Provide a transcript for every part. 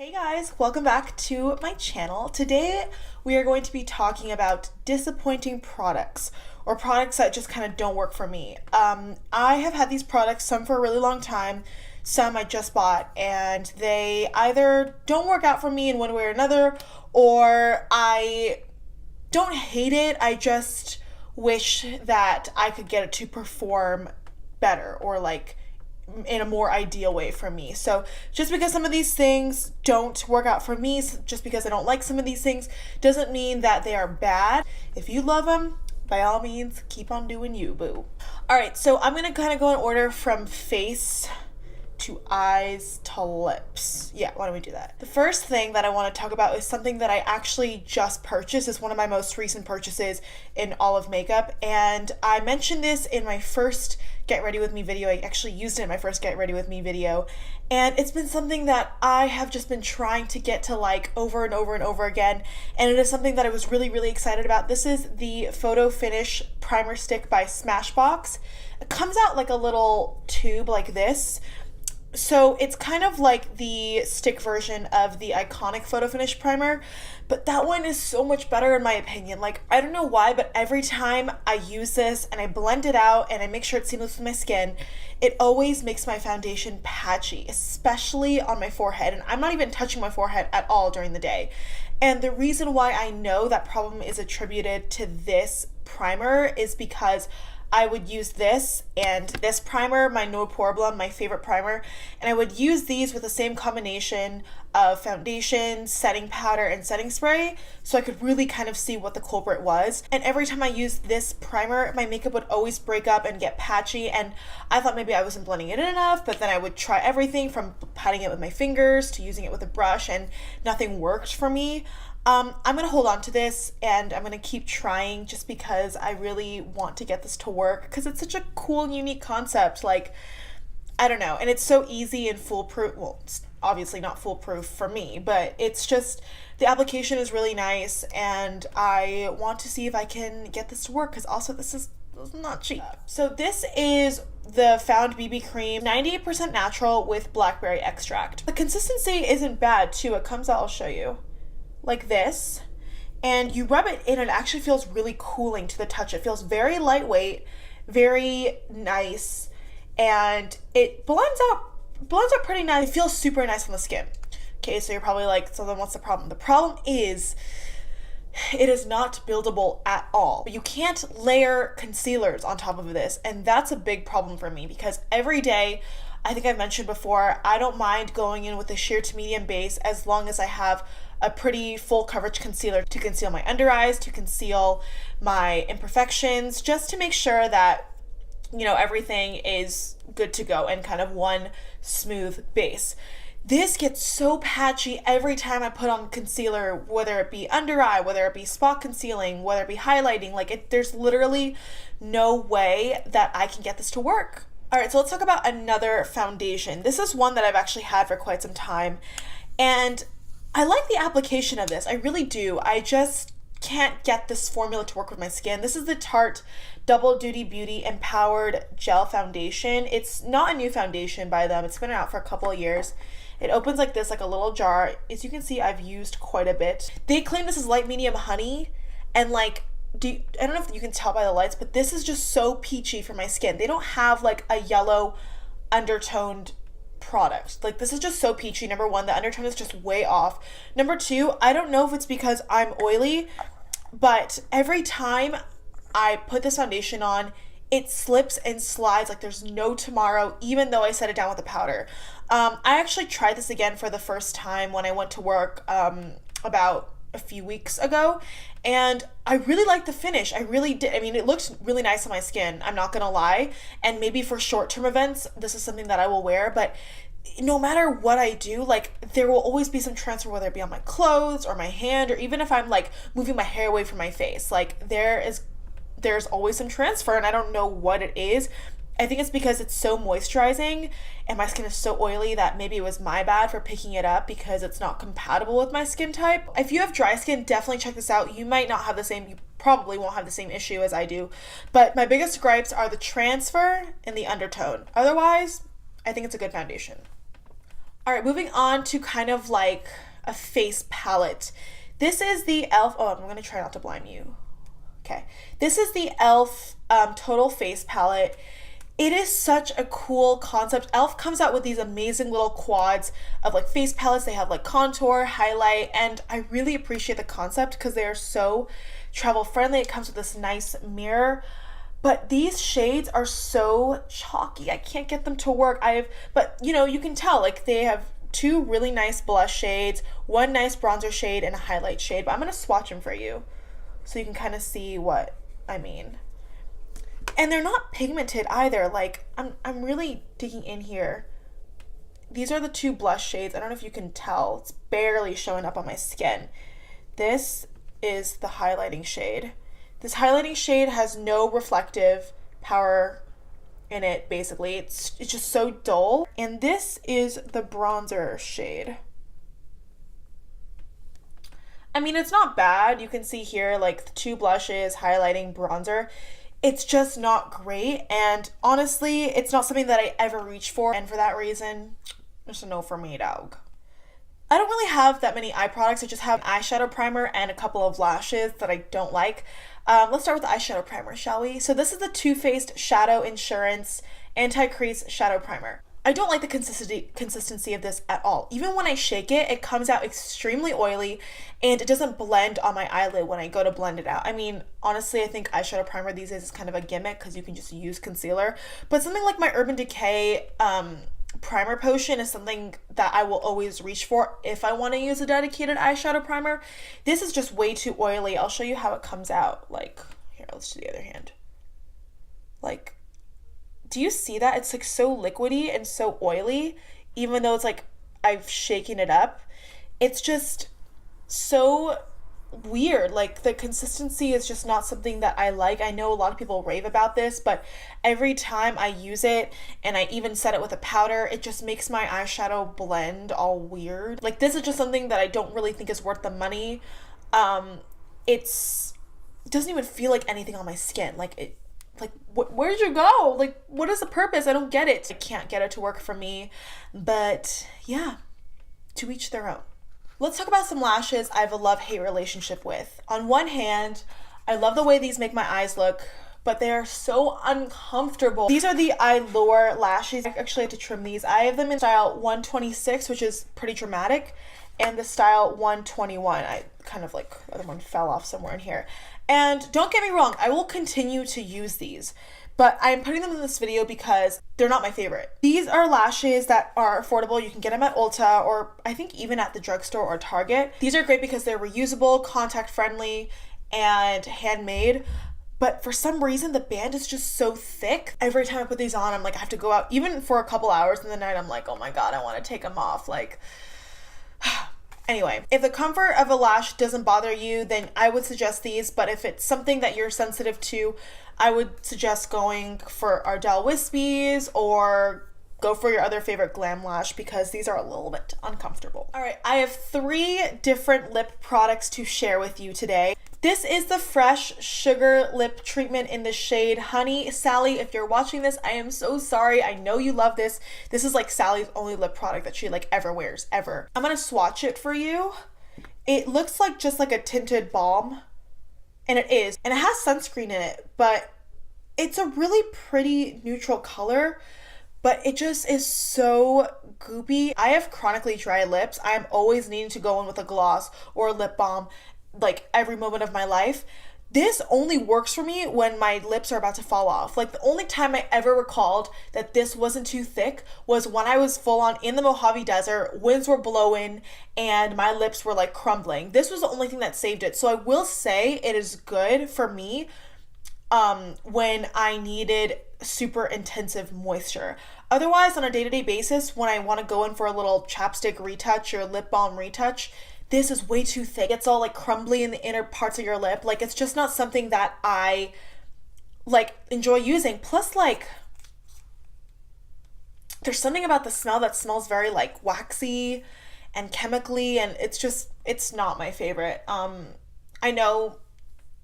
Hey guys, welcome back to my channel. Today we are going to be talking about disappointing products or products that just kind of don't work for me. I have had these products, some for a really long time, some I just bought, and they either don't work out for me in one way or another, or I don't hate it, I just wish that I could get it to perform better or like in a more ideal way for me. So just because some of these things don't work out for me, just because I don't like some of these things, doesn't mean that they are bad. If you love them, by all means, keep on doing you, boo. All right, so I'm gonna kind of go in order from face to eyes to lips. Yeah, why don't we do that? The first thing that I want to talk about is something that I actually just purchased. It's one of my most recent purchases in all of makeup, and I mentioned this in my first Get Ready With Me video. I actually used it in my first Get Ready With Me video, and it's been something that I have just been trying to get to like over and over and over again, and it is something that I was really excited about. This is the Photo Finish Primer Stick by Smashbox. It comes out like a little tube like this. So it's kind of like the stick version of the iconic Photo Finish primer, but that one is so much better in my opinion. Like, I don't know why, but every time I use this and I blend it out and I make sure it's seamless with my skin, it always makes my foundation patchy, especially on my forehead. And I'm not even touching my forehead at all during the day. And the reason why I know that problem is attributed to this primer is because I would use this and this primer, my No Problem, my favorite primer, and I would use these with the same combination of foundation, setting powder, and setting spray, so I could really kind of see what the culprit was. And every time I used this primer, my makeup would always break up and get patchy, and I thought maybe I wasn't blending it in enough, but then I would try everything from patting it with my fingers to using it with a brush, and nothing worked for me. I'm going to hold on to this and I'm going to keep trying just because I really want to get this to work because it's such a cool, unique concept. Like, I don't know. And it's so easy and foolproof. Well, it's obviously not foolproof for me, but it's just the application is really nice and I want to see if I can get this to work because also this is not cheap. So this is the Found BB Cream, 98% natural with blackberry extract. The consistency isn't bad too. It comes out, I'll show you, like this, and you rub it in and it actually feels really cooling to the touch. It feels very lightweight, very nice, and it blends out pretty nice. It feels super nice on the skin. Okay, so you're probably like, so then what's the problem? The problem is it is not buildable at all. You can't layer concealers on top of this, and that's a big problem for me because every day, I think I've mentioned before, I don't mind going in with a sheer to medium base as long as I have a pretty full coverage concealer to conceal my under eyes, to conceal my imperfections, just to make sure that, you know, everything is good to go and kind of one smooth base. This gets so patchy every time I put on concealer, whether it be under eye, whether it be spot concealing, whether it be highlighting. Like, there's literally no way that I can get this to work. All right, so let's talk about another foundation. This is one that I've actually had for quite some time, and I like the application of this. I really do. I just can't get this formula to work with my skin. This is the Tarte Double Duty Beauty Empowered Gel Foundation. It's not a new foundation by them. It's been out for a couple of years. It opens like this, like a little jar. As you can see, I've used quite a bit. They claim this is light medium honey, and like, I don't know if you can tell by the lights, but this is just so peachy for my skin. They don't have like a yellow undertoned product. Like, this is just so peachy. Number one, the undertone is just way off. Number two, I don't know if it's because I'm oily, but every time I put this foundation on, it slips and slides like there's no tomorrow, even though I set it down with a powder. I actually tried this again for the first time when I went to work about a few weeks ago, and I really liked the finish. I really did. I mean, it looks really nice on my skin, I'm not gonna lie, and maybe for short-term events this is something that I will wear, but no matter what I do, like, there will always be some transfer, whether it be on my clothes or my hand, or even if I'm like moving my hair away from my face. Like, there's always some transfer, and I don't know what it is. I think it's because it's so moisturizing and my skin is so oily that maybe it was my bad for picking it up because it's not compatible with my skin type. If you have dry skin, definitely check this out. You might not have the same, you probably won't have the same issue as I do, but my biggest gripes are the transfer and the undertone. Otherwise, I think it's a good foundation. All right, moving on to kind of like a face palette. This is the e.l.f. Oh, I'm going to try not to blind you. Okay. This is the e.l.f. Total Face Palette. It is such a cool concept. e.l.f. comes out with these amazing little quads of like face palettes. They have like contour, highlight, and I really appreciate the concept because they are so travel friendly. It comes with this nice mirror. But these shades are so chalky. I can't get them to work. But you know, you can tell like they have two really nice blush shades, one nice bronzer shade, and a highlight shade. But I'm gonna swatch them for you so you can kind of see what I mean. And they're not pigmented either. Like I'm really digging in here. These are the two blush shades. I don't know if you can tell. It's barely showing up on my skin. This is the highlighting shade. This highlighting shade has no reflective power in it, basically. It's just so dull. And this is the bronzer shade. I mean, it's not bad. You can see here, like, the two blushes, highlighting, bronzer. It's just not great. And honestly, it's not something that I ever reach for. And for that reason, it's a no for me, dog. I don't really have that many eye products. I just have eyeshadow primer and a couple of lashes that I don't like. Let's start with the eyeshadow primer, shall we? So this is the Too Faced Shadow Insurance Anti-Crease Shadow Primer. I don't like the consistency of this at all. Even when I shake it, it comes out extremely oily and it doesn't blend on my eyelid when I go to blend it out. I mean, honestly, I think eyeshadow primer these days is kind of a gimmick because you can just use concealer. But something like my Urban Decay primer potion is something that I will always reach for if I want to use a dedicated eyeshadow primer. This is just way too oily. I'll show you how it comes out. Like, here, let's do the other hand. Like, do you see that? It's like so liquidy and so oily, even though it's like I've shaken it up. It's just so weird. Like, the consistency is just not something that I like. I know a lot of people rave about this, but every time I use it, and I even set it with a powder, it just makes my eyeshadow blend all weird. Like, this is just something that I don't really think is worth the money. It doesn't even feel like anything on my skin. Like, where did you go? Like, what is the purpose? I don't get it. I can't get it to work for me. But yeah, to each their own. Let's talk about some lashes I have a love-hate relationship with. On one hand, I love the way these make my eyes look, but they are so uncomfortable. These are the Eyelure lashes. I actually had to trim these. I have them in style 126, which is pretty dramatic, and the style 121. I kind of like, the other one fell off somewhere in here. And don't get me wrong, I will continue to use these, but I'm putting them in this video because they're not my favorite. These are lashes that are affordable. You can get them at Ulta or I think even at the drugstore or Target. These are great because they're reusable, contact friendly, and handmade. But for some reason, the band is just so thick. Every time I put these on, I'm like, I have to go out, even for a couple hours in the night, I'm like, oh my God, I want to take them off. Like, anyway, if the comfort of a lash doesn't bother you, then I would suggest these. But if it's something that you're sensitive to, I would suggest going for Ardell Wispies or go for your other favorite glam lash because these are a little bit uncomfortable. All right, I have 3 different lip products to share with you today. This is the Fresh Sugar Lip Treatment in the shade Honey. Sally, if you're watching this, I am so sorry. I know you love this. This is like Sally's only lip product that she like ever wears, ever. I'm gonna swatch it for you. It looks like just like a tinted balm, and it is. And it has sunscreen in it, but it's a really pretty neutral color, but it just is so goopy. I have chronically dry lips. I am always needing to go in with a gloss or a lip balm like every moment of my life. This only works for me when my lips are about to fall off. Like, the only time I ever recalled that this wasn't too thick was when I was full on in the Mojave Desert, winds were blowing, and my lips were like crumbling. This was the only thing that saved it. So I will say it is good for me when I needed super intensive moisture. Otherwise, on a day-to-day basis, when I want to go in for a little chapstick retouch or lip balm retouch, this is way too thick. It's all like crumbly in the inner parts of your lip. Like, it's just not something that I like enjoy using. Plus, like, there's something about the smell that smells very like waxy and chemically, and it's not my favorite. I know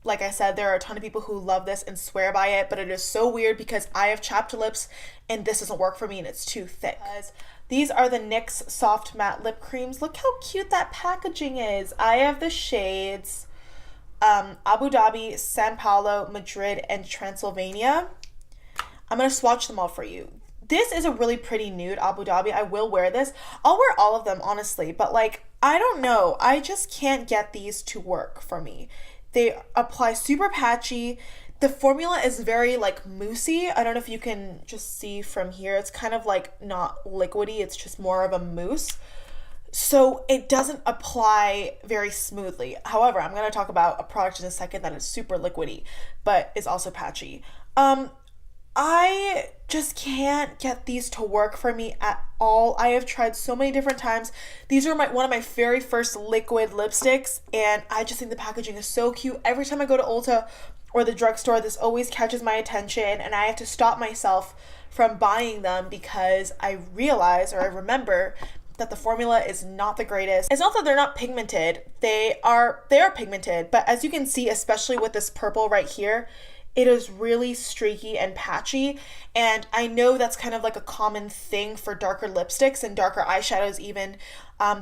Like I said, there are a ton of people who love this and swear by it, but it is so weird because I have chapped lips and this doesn't work for me and it's too thick. These are the NYX Soft Matte Lip Creams. Look how cute that packaging is. I have the shades Abu Dhabi, San Paulo, Madrid, and Transylvania. I'm going to swatch them all for you. This is a really pretty nude Abu Dhabi. I will wear this. I'll wear all of them, honestly, but like, I don't know. I just can't get these to work for me. They apply super patchy. The formula is very like moussey. I don't know if you can just see from here. It's kind of like not liquidy. It's just more of a mousse. So it doesn't apply very smoothly. However, I'm going to talk about a product in a second that is super liquidy, but is also patchy. I just can't get these to work for me at all. I have tried so many different times. These are one of my very first liquid lipsticks, and I just think the packaging is so cute. Every time I go to Ulta or the drugstore, this always catches my attention, and I have to stop myself from buying them because I realize, or I remember, that the formula is not the greatest. It's not that they're not pigmented. They are pigmented, but as you can see, especially with this purple right here, it is really streaky and patchy, and I know that's kind of like a common thing for darker lipsticks and darker eyeshadows even.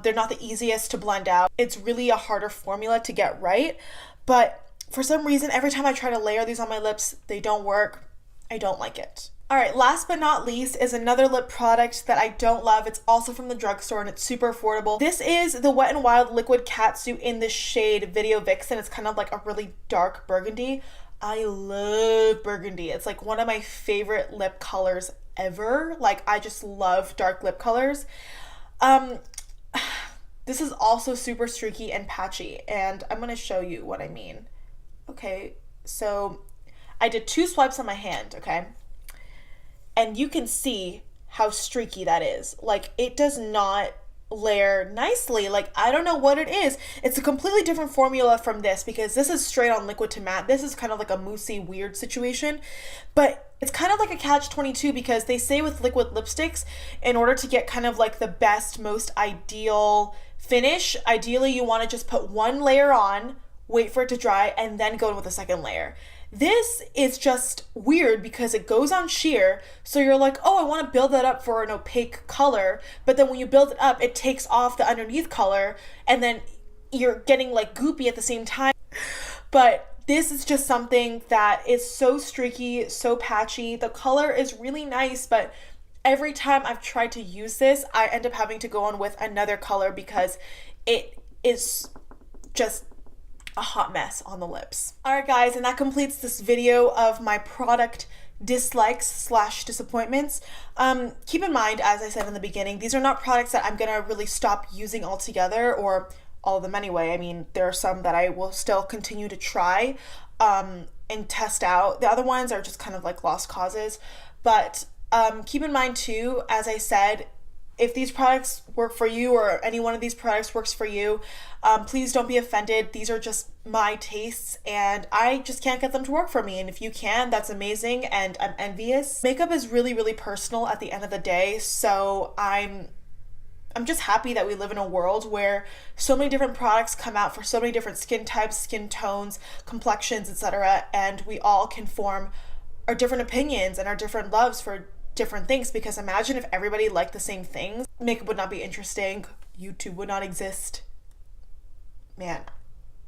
They're not the easiest to blend out. It's really a harder formula to get right, but for some reason, every time I try to layer these on my lips, they don't work. I don't like it. All right, last but not least is another lip product that I don't love. It's also from the drugstore and it's super affordable. This is the Wet n Wild Liquid Catsuit in the shade Video Vixen. It's kind of like a really dark burgundy. I love burgundy. It's like one of my favorite lip colors ever. Like, I just love dark lip colors. This is also super streaky and patchy, and I'm gonna show you what I mean. Okay, so I did 2 swipes on my hand, okay? And you can see how streaky that is. Like, it does not layer nicely. Like, I don't know what it is. It's a completely different formula from this because this is straight on liquid to matte. This is kind of like a moussey weird situation, but it's kind of like a catch-22 because they say with liquid lipsticks, in order to get kind of like the best, most ideal finish, ideally you want to just put 1 layer on, wait for it to dry, and then go in with a second layer. This is just weird because it goes on sheer, so you're like, oh, I want to build that up for an opaque color, but then when you build it up, it takes off the underneath color, and then you're getting like goopy at the same time. But this is just something that is so streaky, so patchy. The color is really nice, but every time I've tried to use this, I end up having to go on with another color because it is just a hot mess on the lips. Alright guys, and that completes this video of my product dislikes / disappointments. Keep in mind, as I said in the beginning, these are not products that I'm gonna really stop using altogether, or all of them anyway. I mean, there are some that I will still continue to try and test out. The other ones are just kind of like lost causes, but keep in mind too, as I said, if these products work for you or any one of these products works for you, please don't be offended. These are just my tastes and I just can't get them to work for me. And if you can, that's amazing and I'm envious. Makeup is really, really personal at the end of the day. So I'm just happy that we live in a world where so many different products come out for so many different skin types, skin tones, complexions, etc. And we all can form our different opinions and our different loves for different things, because imagine if everybody liked the same things. Makeup would not be interesting. YouTube would not exist. Man,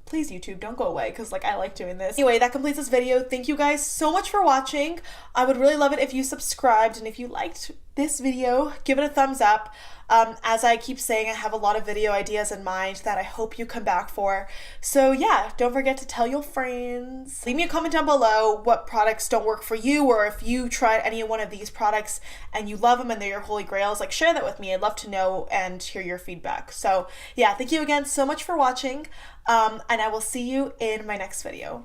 please YouTube, don't go away, because like I like doing this. Anyway, that completes this video. Thank you guys so much for watching. I would really love it if you subscribed, and if you liked this video, give it a thumbs up. As I keep saying, I have a lot of video ideas in mind that I hope you come back for. So yeah, don't forget to tell your friends. Leave me a comment down below what products don't work for you, or if you tried any one of these products and you love them and they're your holy grails, like share that with me. I'd love to know and hear your feedback. So yeah, thank you again so much for watching, and I will see you in my next video.